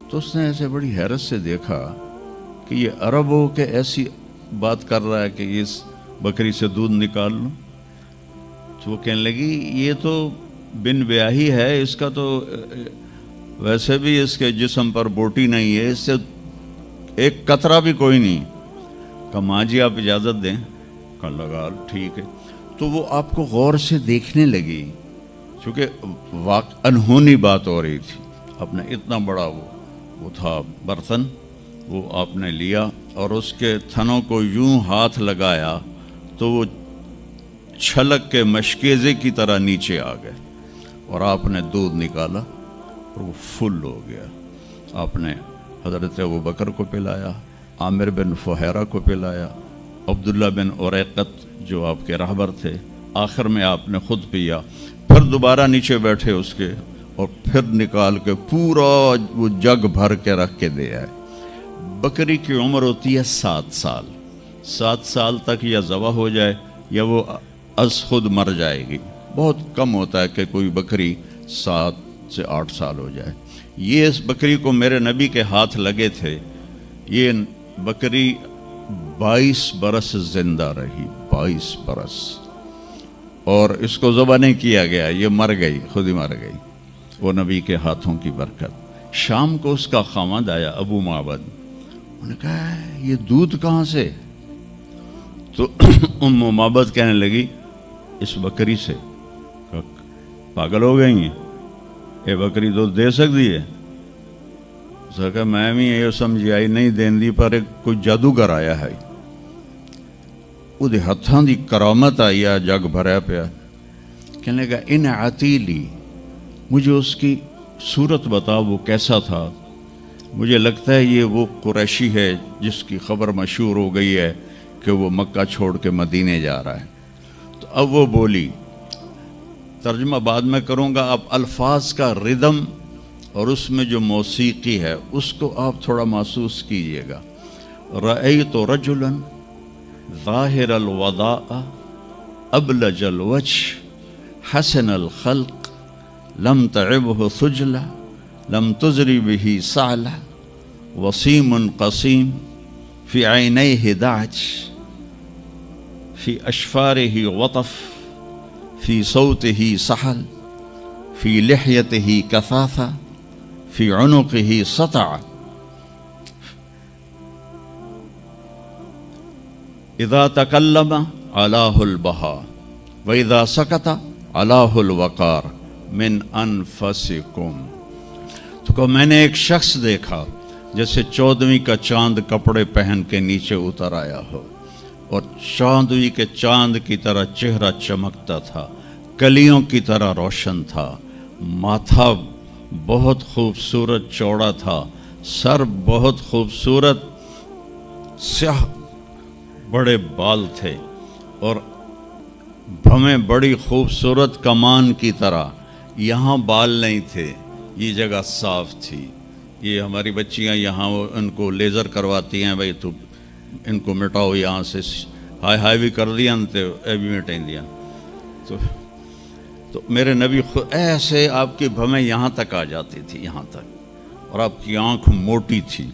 تو اس نے ایسے بڑی حیرت سے دیکھا کہ یہ عرب ہو کہ ایسی بات کر رہا ہے کہ اس بکری سے دودھ نکال لوں. تو وہ کہنے لگی یہ تو بن بیاہی ہے، اس کا تو ویسے بھی اس کے جسم پر بوٹی نہیں ہے، اس سے ایک قطرہ بھی کوئی نہیں. کہا ماں جی آپ اجازت دیں. کہا لگا ٹھیک ہے. تو وہ آپ کو غور سے دیکھنے لگی، چونکہ انہونی بات ہو رہی تھی. آپ نے اتنا بڑا وہ تھا برتن، وہ آپ نے لیا اور اس کے تھنوں کو یوں ہاتھ لگایا تو وہ چھلک کے مشکیزے کی طرح نیچے آ گئے اور آپ نے دودھ نکالا اور وہ فل ہو گیا. آپ نے حضرت ابوبکر کو پلایا، عامر بن فہیرہ کو پلایا، عبداللہ بن اریقت جو آپ کے رہبر تھے، آخر میں آپ نے خود پیا. پھر دوبارہ نیچے بیٹھے اس کے اور پھر نکال کے پورا وہ جگ بھر کے رکھ کے دے آئے. بکری کی عمر ہوتی ہے 7 سال. 7 سال تک یا ذبح ہو جائے یا وہ از خود مر جائے گی. بہت کم ہوتا ہے کہ کوئی بکری 7 سے 8 سال ہو جائے. یہ اس بکری کو میرے نبی کے ہاتھ لگے تھے، یہ بکری 22 برس زندہ رہی. 22 برس. اور اس کو ذبح نہیں کیا گیا، یہ مر گئی، خود ہی مر گئی. وہ نبی کے ہاتھوں کی برکت. شام کو اس کا خاوند آیا ابو معبد. انہوں نے کہا یہ دودھ کہاں سے؟ تو ام معبد کہنے لگی اس بکری سے. پاگل ہو گئی ہیں، یہ بکری دودھ دے سکتی ہے؟ اس نے کہا میں بھی یہ سمجھی آئی نہیں دین دی، پر کوئی جادوگر آیا ہے، وہ ہاتھاں دی کرامت آئی ہے، جگ بھریا پیا. کہنے لگا ان عتیلی، مجھے اس کی صورت بتا وہ کیسا تھا. مجھے لگتا ہے یہ وہ قریشی ہے جس کی خبر مشہور ہو گئی ہے کہ وہ مکہ چھوڑ کے مدینے جا رہا ہے. تو اب وہ بولی، ترجمہ بعد میں کروں گا، آپ الفاظ کا ردم اور اس میں جو موسیقی ہے اس کو آپ تھوڑا محسوس کیجئے گا. رأیت رجلا ظاہر الوداء ابلج الوجه حسن الخلق لم تعبه ثجلہ لم تزری به سعلہ وسیم قسیم فی عینیہ دعج فی اشفارہ وطف فی صوتہ سحل فی لحیتہ کثافہ فی عنقہ سطع اذا تکلم علاہ البہا واذا سکت علاہ الوقار من انفسکم. تو کہ میں نے ایک شخص دیکھا جیسے 14ویں کا چاند کپڑے پہن کے نیچے اتر آیا ہو، اور 14ویں کے چاند کی طرح چہرہ چمکتا تھا، کلیوں کی طرح روشن تھا، ماتھا بہت خوبصورت چوڑا تھا، سر بہت خوبصورت سیاہ بڑے بال تھے، اور بھویں بڑی خوبصورت کمان کی طرح. یہاں بال نہیں تھے، یہ جگہ صاف تھی. یہ ہماری بچیاں یہاں ان کو لیزر کرواتی ہیں، بھائی تو ان کو مٹاؤ یہاں سے، ہائی ہائی بھی کر دیا تو اے بھی مٹائیں دیا. تو میرے نبی خود ایسے آپ کی بھویں یہاں تک آ جاتی تھی، یہاں تک، اور آپ کی آنکھ موٹی تھی.